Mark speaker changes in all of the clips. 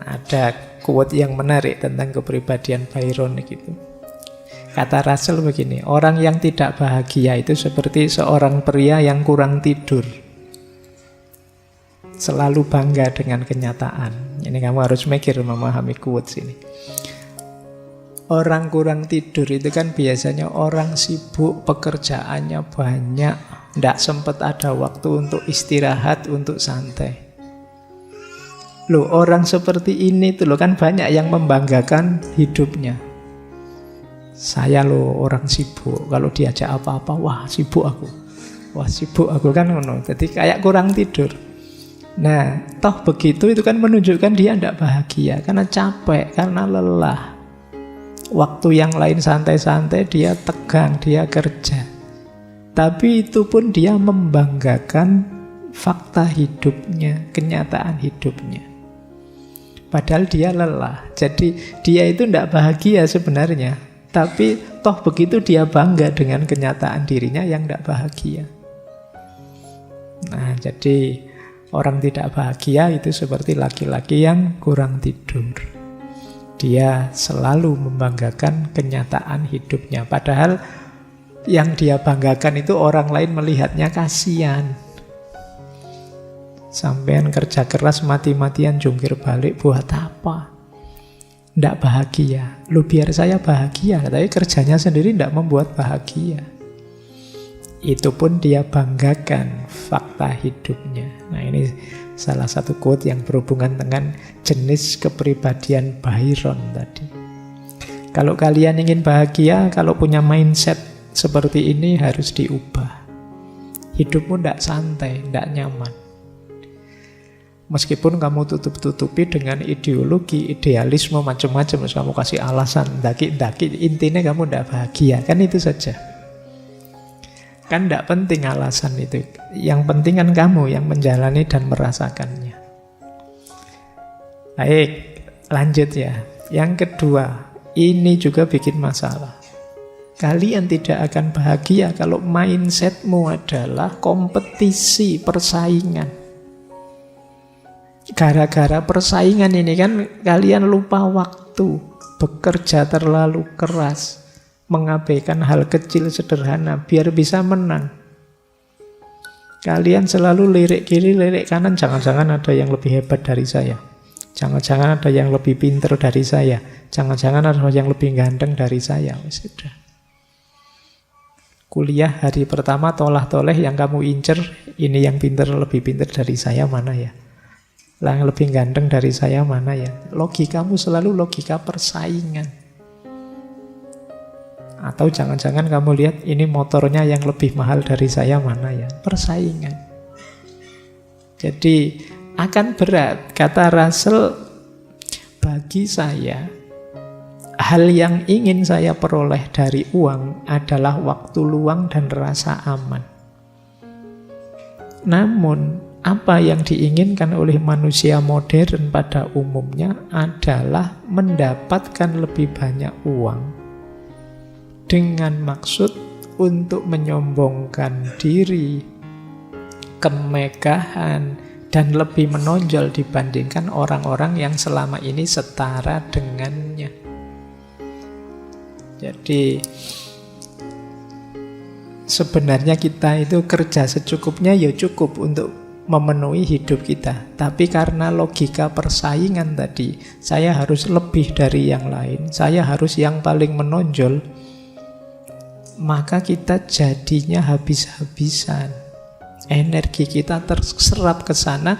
Speaker 1: Ada quote yang menarik tentang kepribadian Byron gitu. Kata Russell begini, orang yang tidak bahagia itu seperti seorang pria yang kurang tidur. Selalu bangga dengan kenyataan. Ini kamu harus mikir memahami quotes ini. Orang kurang tidur itu kan biasanya orang sibuk, pekerjaannya banyak, tidak sempat ada waktu untuk istirahat, untuk santai. Loh, orang seperti ini tuh loh kan banyak yang membanggakan hidupnya. Saya loh orang sibuk, kalau diajak apa-apa, wah sibuk aku. Wah sibuk aku kan ngono. Jadi kayak kurang tidur. Nah, toh begitu itu kan menunjukkan dia tidak bahagia karena capek, karena lelah. Waktu yang lain santai-santai dia tegang, dia kerja. Tapi itu pun dia membanggakan fakta hidupnya, kenyataan hidupnya. Padahal dia lelah. Jadi dia itu tidak bahagia sebenarnya. Tapi toh begitu dia bangga dengan kenyataan dirinya yang tidak bahagia. Nah, jadi orang tidak bahagia itu seperti laki-laki yang kurang tidur. Dia selalu membanggakan kenyataan hidupnya. Padahal yang dia banggakan itu orang lain melihatnya kasihan. Sampean kerja keras mati-matian jungkir balik buat apa? Tidak bahagia. Lu biar saya bahagia, tapi kerjanya sendiri tidak membuat bahagia. Itu pun dia banggakan fakta hidupnya. Nah, ini salah satu quote yang berhubungan dengan jenis kepribadian Byron tadi. Kalau kalian ingin bahagia, kalau punya mindset seperti ini harus diubah. Hidupmu tidak santai, tidak nyaman. Meskipun kamu tutup-tutupi dengan ideologi, idealisme macam-macam, kamu kasih alasan, daki-daki, intinya kamu tidak bahagia, kan itu saja. Kan tidak penting alasan itu. Yang penting kan kamu yang menjalani dan merasakannya. Baik, lanjut ya. Yang kedua, ini juga bikin masalah. Kalian tidak akan bahagia kalau mindsetmu adalah kompetisi, persaingan. Gara-gara persaingan ini kan kalian lupa waktu, bekerja terlalu keras, mengabaikan hal kecil sederhana biar bisa menang. Kalian selalu lirik kiri, lirik kanan, jangan-jangan ada yang lebih hebat dari saya. Jangan-jangan ada yang lebih pintar dari saya. Jangan-jangan ada yang lebih ganteng dari saya. Sudah. Kuliah hari pertama tolah-toleh yang kamu incer, ini yang pintar, lebih pintar dari saya mana ya? Yang lebih ganteng dari saya mana ya? Logikamu selalu logika persaingan. Atau jangan-jangan kamu lihat ini motornya yang lebih mahal dari saya mana ya? Persaingan. Jadi akan berat. Kata Russell, bagi saya, hal yang ingin saya peroleh dari uang adalah waktu luang dan rasa aman. Namun apa yang diinginkan oleh manusia modern pada umumnya adalah mendapatkan lebih banyak uang dengan maksud untuk menyombongkan diri, kemegahan, dan lebih menonjol dibandingkan orang-orang yang selama ini setara dengannya. Jadi sebenarnya kita itu kerja secukupnya ya cukup untuk memenuhi hidup kita. Tapi karena logika persaingan tadi, saya harus lebih dari yang lain, saya harus yang paling menonjol, maka kita jadinya habis-habisan. Energi kita terserap ke sana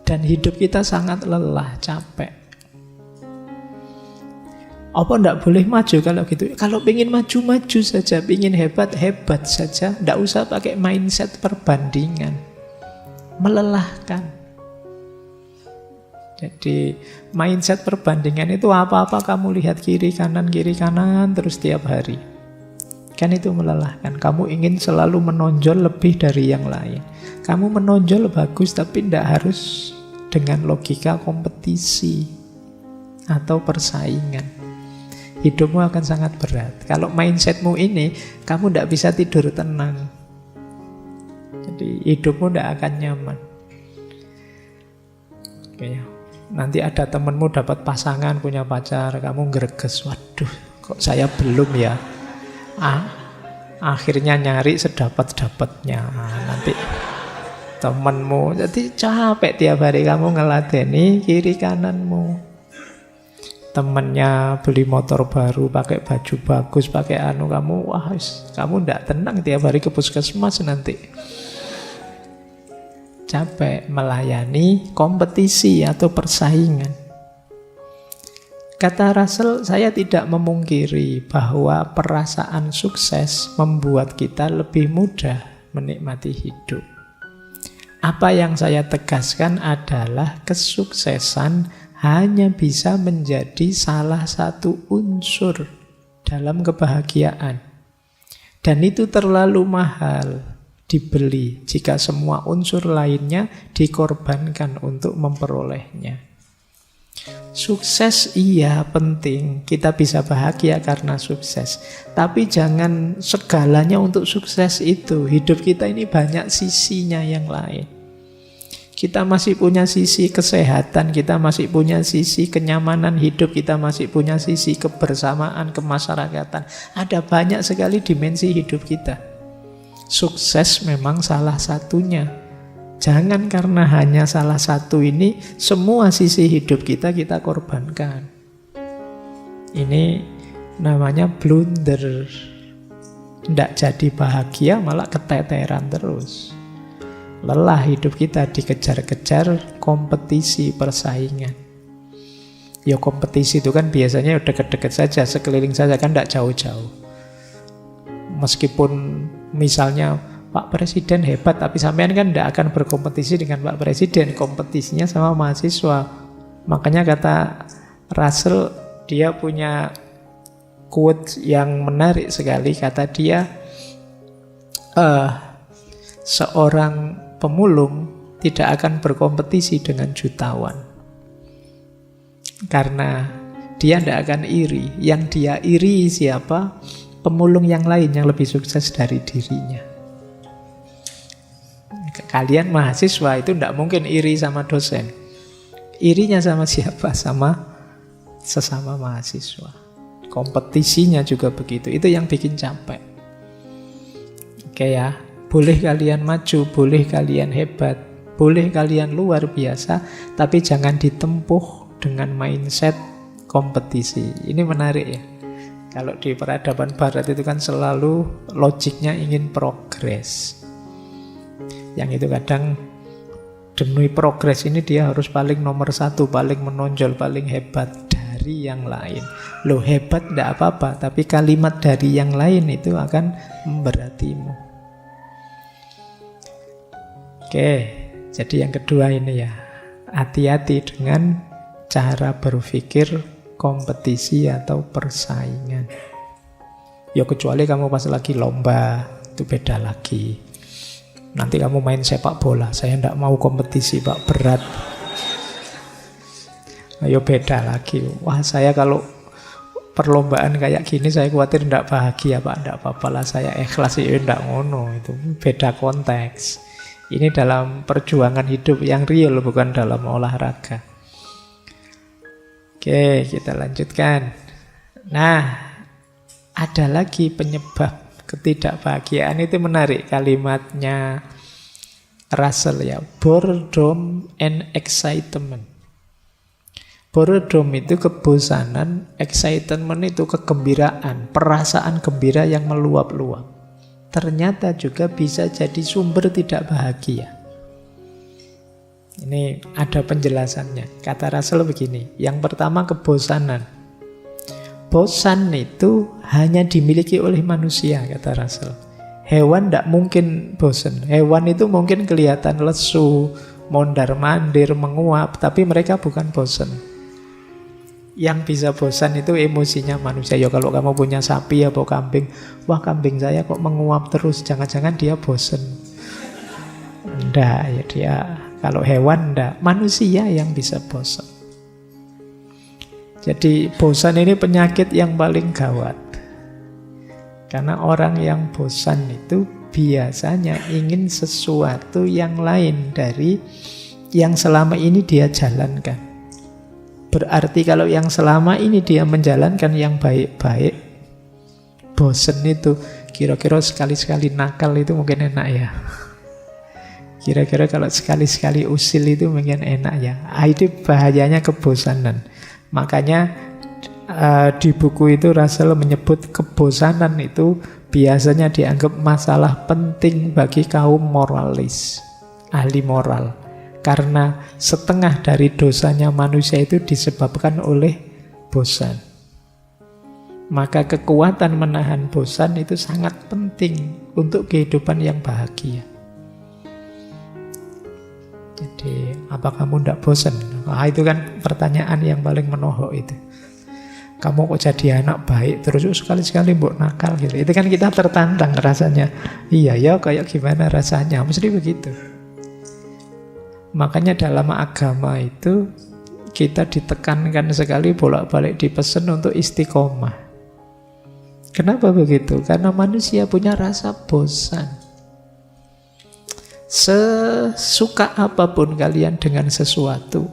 Speaker 1: dan hidup kita sangat lelah, capek. Apa ndak boleh maju kalau gitu? Kalau pengen maju-maju saja, pengen hebat-hebat saja, ndak usah pakai mindset perbandingan. Melelahkan. Jadi mindset perbandingan itu apa-apa kamu lihat kiri kanan terus tiap hari. Kan itu melelahkan. Kamu ingin selalu menonjol lebih dari yang lain. Kamu menonjol bagus tapi tidak harus dengan logika kompetisi atau persaingan. Hidupmu akan sangat berat. Kalau mindsetmu ini, kamu tidak bisa tidur tenang. Jadi hidupmu tidak akan nyaman. Oke. Nanti ada temenmu dapat pasangan, punya pacar, kamu greges, waduh kok saya belum ya. Akhirnya nyari sedapat-dapatnya. Nanti temenmu, jadi capek tiap hari kamu ngeladeni kiri kananmu. Temennya beli motor baru, pakai baju bagus, pakai kamu, wah kamu ndak tenang tiap hari ke puskesmas nanti. Capek melayani kompetisi atau persaingan. Kata Russell, saya tidak memungkiri bahwa perasaan sukses membuat kita lebih mudah menikmati hidup. Apa yang saya tegaskan adalah kesuksesan hanya bisa menjadi salah satu unsur dalam kebahagiaan. Dan itu terlalu mahal dibeli jika semua unsur lainnya dikorbankan untuk memperolehnya. Sukses iya penting, kita bisa bahagia karena sukses. Tapi jangan segalanya untuk sukses itu. Hidup kita ini banyak sisinya yang lain. Kita masih punya sisi kesehatan, kita masih punya sisi kenyamanan hidup, kita masih punya sisi kebersamaan, kemasyarakatan. Ada banyak sekali dimensi hidup kita. Sukses memang salah satunya. Jangan karena hanya salah satu ini, semua sisi hidup kita korbankan. Ini namanya blunder. Tidak jadi bahagia, malah keteteran terus. Lelah hidup kita dikejar-kejar kompetisi, persaingan. Ya kompetisi itu kan biasanya deket-deket saja, sekeliling saja, kan tidak jauh-jauh. Meskipun misalnya Pak Presiden hebat, tapi sampean kan tidak akan berkompetisi dengan Pak Presiden, kompetisinya sama mahasiswa. Makanya kata Russell, dia punya quote yang menarik sekali. Kata dia, seorang pemulung tidak akan berkompetisi dengan jutawan. Karena dia tidak akan iri. Yang dia iri siapa? Pemulung yang lain yang lebih sukses dari dirinya. Kalian mahasiswa itu tidak mungkin iri sama dosen. Irinya sama siapa? Sama sesama mahasiswa. Kompetisinya juga begitu. Itu yang bikin capek. Oke ya. Boleh kalian maju, boleh kalian hebat, boleh kalian luar biasa, tapi jangan ditempuh dengan mindset kompetisi. Ini menarik ya. Kalau di peradaban barat itu kan selalu logiknya ingin progres. Yang itu kadang demi progres ini dia harus paling nomor satu, paling menonjol, paling hebat dari yang lain. Loh hebat tidak apa-apa, tapi kalimat dari yang lain itu akan memberatimu. Oke, jadi yang kedua ini ya, hati-hati dengan cara berpikir kompetisi atau persaingan. Ya kecuali kamu pas lagi lomba, itu beda lagi. Nanti kamu main sepak bola, saya tidak mau kompetisi Pak, berat. Ayo beda lagi. Wah saya kalau perlombaan kayak gini saya khawatir tidak bahagia Pak, tidak apa-apa lah, saya ikhlas ya, tidak ngono. Itu beda konteks. Ini dalam perjuangan hidup yang real, bukan dalam olahraga. Oke, kita lanjutkan. Nah, ada lagi penyebab ketidakbahagiaan, itu menarik kalimatnya Russell ya. Boredom and excitement. Boredom itu kebosanan, excitement itu kegembiraan, perasaan gembira yang meluap-luap. Ternyata juga bisa jadi sumber tidak bahagia. Ini ada penjelasannya. Kata Russell begini, yang pertama kebosanan. Bosan itu hanya dimiliki oleh manusia, kata Russell. Hewan tidak mungkin bosan. Hewan itu mungkin kelihatan lesu, mondar-mandir, menguap, tapi mereka bukan bosan. Yang bisa bosan itu emosinya manusia. Ya kalau kamu punya sapi atau kambing, wah kambing saya kok menguap terus, jangan-jangan dia bosan. Enggak, ya dia. Kalau hewan enggak, manusia yang bisa bosan. Jadi bosan ini penyakit yang paling gawat. Karena orang yang bosan itu biasanya ingin sesuatu yang lain dari yang selama ini dia jalankan. Berarti kalau yang selama ini dia menjalankan yang baik-baik, bosen itu, kira-kira sekali-sekali nakal itu mungkin enak ya. Kira-kira kalau sekali-sekali usil itu mungkin enak ya. Itu bahayanya kebosanan. Makanya di buku itu Russell menyebut kebosanan itu biasanya dianggap masalah penting bagi kaum moralis, ahli moral. Karena setengah dari dosanya manusia itu disebabkan oleh bosan. Maka kekuatan menahan bosan itu sangat penting untuk kehidupan yang bahagia. Jadi, apa kamu tidak bosan? Itu kan pertanyaan yang paling menohok itu. Kamu kok jadi anak baik terus sekali-sekali mbok nakal gitu. Itu kan kita tertantang rasanya. Iya ya, kayak gimana rasanya? Mesti begitu. Makanya dalam agama itu kita ditekankan sekali bolak-balik dipesan untuk istiqomah. Kenapa begitu? Karena manusia punya rasa bosan. Sesuka apapun kalian dengan sesuatu,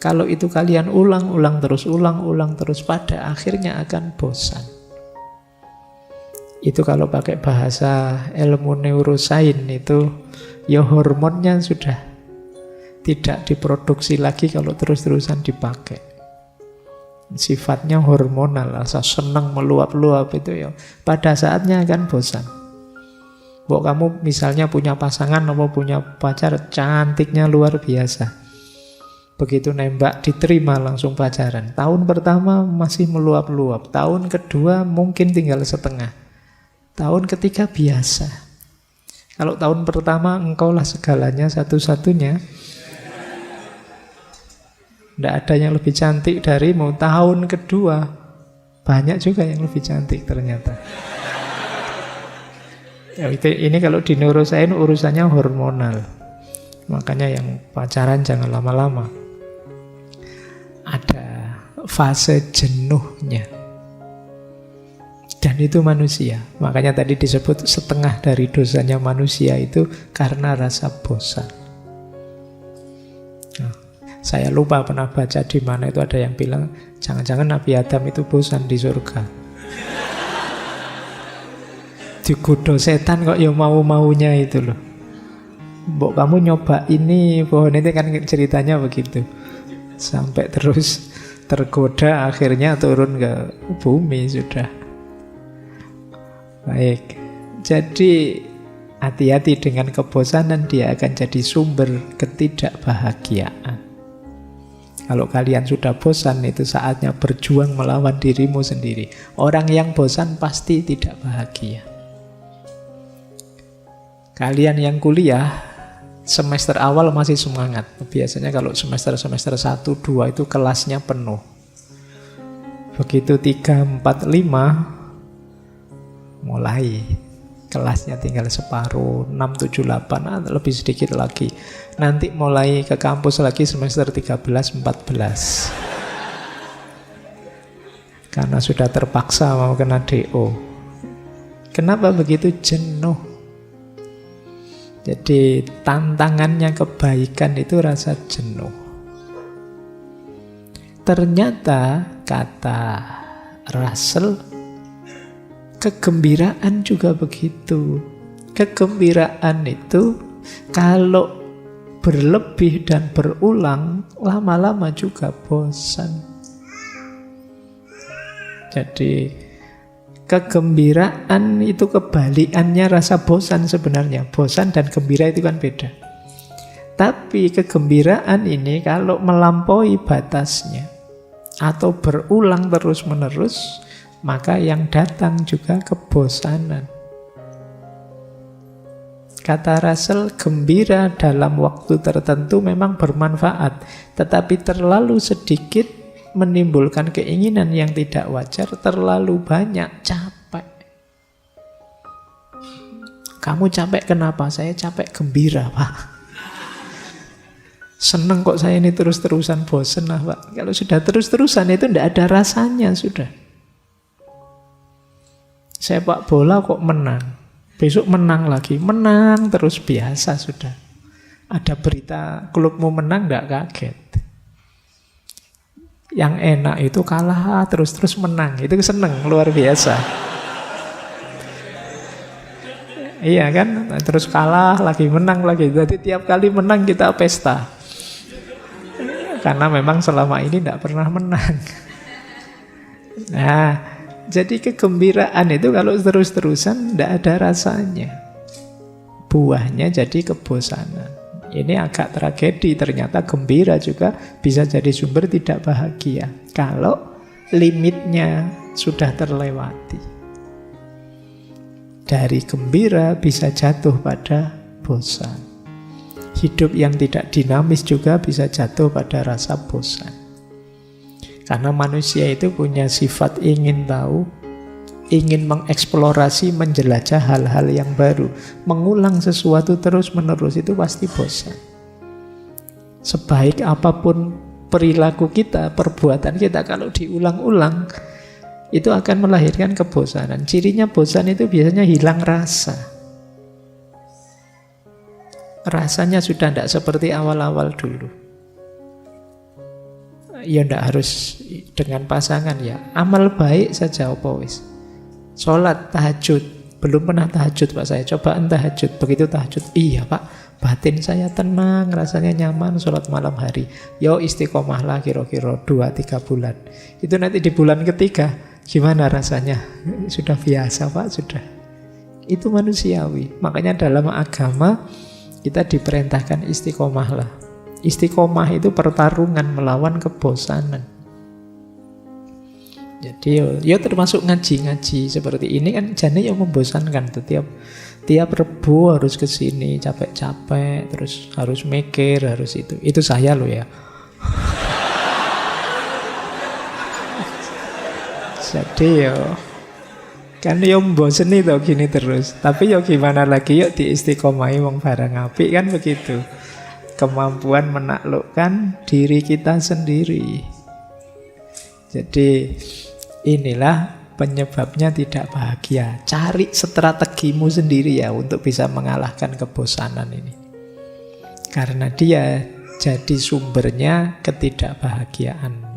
Speaker 1: kalau itu kalian ulang-ulang terus, pada akhirnya akan bosan. Itu kalau pakai bahasa ilmu neurosains itu, ya hormonnya sudah tidak diproduksi lagi kalau terus-terusan dipakai. Sifatnya hormonal, rasa senang meluap-luap itu ya, pada saatnya akan bosan. Mbok kamu misalnya punya pasangan atau punya pacar cantiknya luar biasa. Begitu nembak diterima langsung pacaran. Tahun pertama masih meluap-luap. Tahun kedua mungkin tinggal setengah. Tahun ketiga biasa. Kalau tahun pertama engkaulah segalanya satu-satunya. Tidak ada yang lebih cantik darimu. Tahun kedua banyak juga yang lebih cantik ternyata. Ya, ini kalau di neurosains urusannya hormonal. Makanya yang pacaran jangan lama-lama. Ada fase jenuhnya. Dan itu manusia. Makanya tadi disebut setengah dari dosanya manusia itu karena rasa bosan. Nah, saya lupa pernah baca di mana itu ada yang bilang jangan-jangan Nabi Adam itu bosan di surga. Digoda setan kok ya mau-maunya itu loh. Mbok kamu nyoba ini, pohon itu kan ceritanya begitu. Sampai terus tergoda akhirnya turun ke bumi sudah. Baik. Jadi hati-hati dengan kebosanan, dia akan jadi sumber ketidakbahagiaan. Kalau kalian sudah bosan, itu saatnya berjuang melawan dirimu sendiri. Orang yang bosan pasti tidak bahagia. Kalian yang kuliah, semester awal masih semangat. Biasanya kalau semester 1, 2 itu kelasnya penuh. Begitu 3, 4, 5, mulai. Kelasnya tinggal separuh, 6, 7, 8, lebih sedikit lagi. Nanti mulai ke kampus lagi semester 13, 14. Karena sudah terpaksa mau kena DO. Kenapa begitu? Jenuh. Jadi tantangannya kebaikan itu rasa jenuh. Ternyata kata Russell, kegembiraan juga begitu. Kegembiraan itu kalau berlebih dan berulang, lama-lama juga bosan. Jadi kegembiraan itu kebalikannya rasa bosan sebenarnya. Bosan dan gembira itu kan beda. Tapi kegembiraan ini kalau melampaui batasnya atau berulang terus-menerus, maka yang datang juga kebosanan. Kata Russell, gembira dalam waktu tertentu memang bermanfaat, tetapi terlalu sedikit menimbulkan keinginan yang tidak wajar, terlalu banyak capek. Kamu capek kenapa? Saya capek gembira, Pak. Seneng kok saya ini terus-terusan, bosen lah, Pak. Kalau sudah terus-terusan itu tidak ada rasanya sudah. Sepak bola kok menang, besok menang lagi, menang terus biasa sudah. Ada berita klubmu menang, tidak kaget. Yang enak itu kalah terus menang. Itu seneng, luar biasa. Iya kan? Terus kalah lagi, menang lagi. Jadi tiap kali menang kita pesta. Karena memang selama ini tidak pernah menang. Nah, jadi kegembiraan itu kalau terus-terusan tidak ada rasanya. Buahnya jadi kebosanan. Ini agak tragedi, ternyata gembira juga bisa jadi sumber tidak bahagia kalau limitnya sudah terlewati. Dari gembira bisa jatuh pada bosan. Hidup yang tidak dinamis juga bisa jatuh pada rasa bosan. Karena manusia itu punya sifat ingin tahu, ingin mengeksplorasi, menjelajah hal-hal yang baru. Mengulang sesuatu terus-menerus itu pasti bosan. Sebaik apapun perilaku kita, perbuatan kita, kalau diulang-ulang, itu akan melahirkan kebosanan. Cirinya bosan itu biasanya hilang rasa. Rasanya sudah tidak seperti awal-awal dulu. Ya tidak harus dengan pasangan ya. Amal baik saja apa wis. Sholat, tahajud. Belum pernah tahajud Pak saya. Cobaan tahajud. Begitu tahajud, iya Pak, batin saya tenang, rasanya nyaman sholat malam hari. Yo istiqomahlah kira-kira 2-3 bulan. Itu nanti di bulan ketiga, gimana rasanya? Sudah biasa Pak, sudah. Itu manusiawi. Makanya dalam agama kita diperintahkan istiqomahlah. Istiqomah itu pertarungan melawan kebosanan. Jadi ya termasuk ngaji-ngaji seperti ini kan jane yang membosankan tuh. Tiap Rebu harus ke sini capek-capek, terus harus mikir, harus itu. Itu saya loh ya. Jadi yo kan yo mboseni to gini terus. Tapi yo gimana lagi, yuk diistiqomahi wong barang apik kan begitu. Kemampuan menaklukkan diri kita sendiri. Jadi inilah penyebabnya tidak bahagia. Cari strategimu sendiri ya untuk bisa mengalahkan kebosanan ini. Karena dia jadi sumbernya ketidakbahagiaan.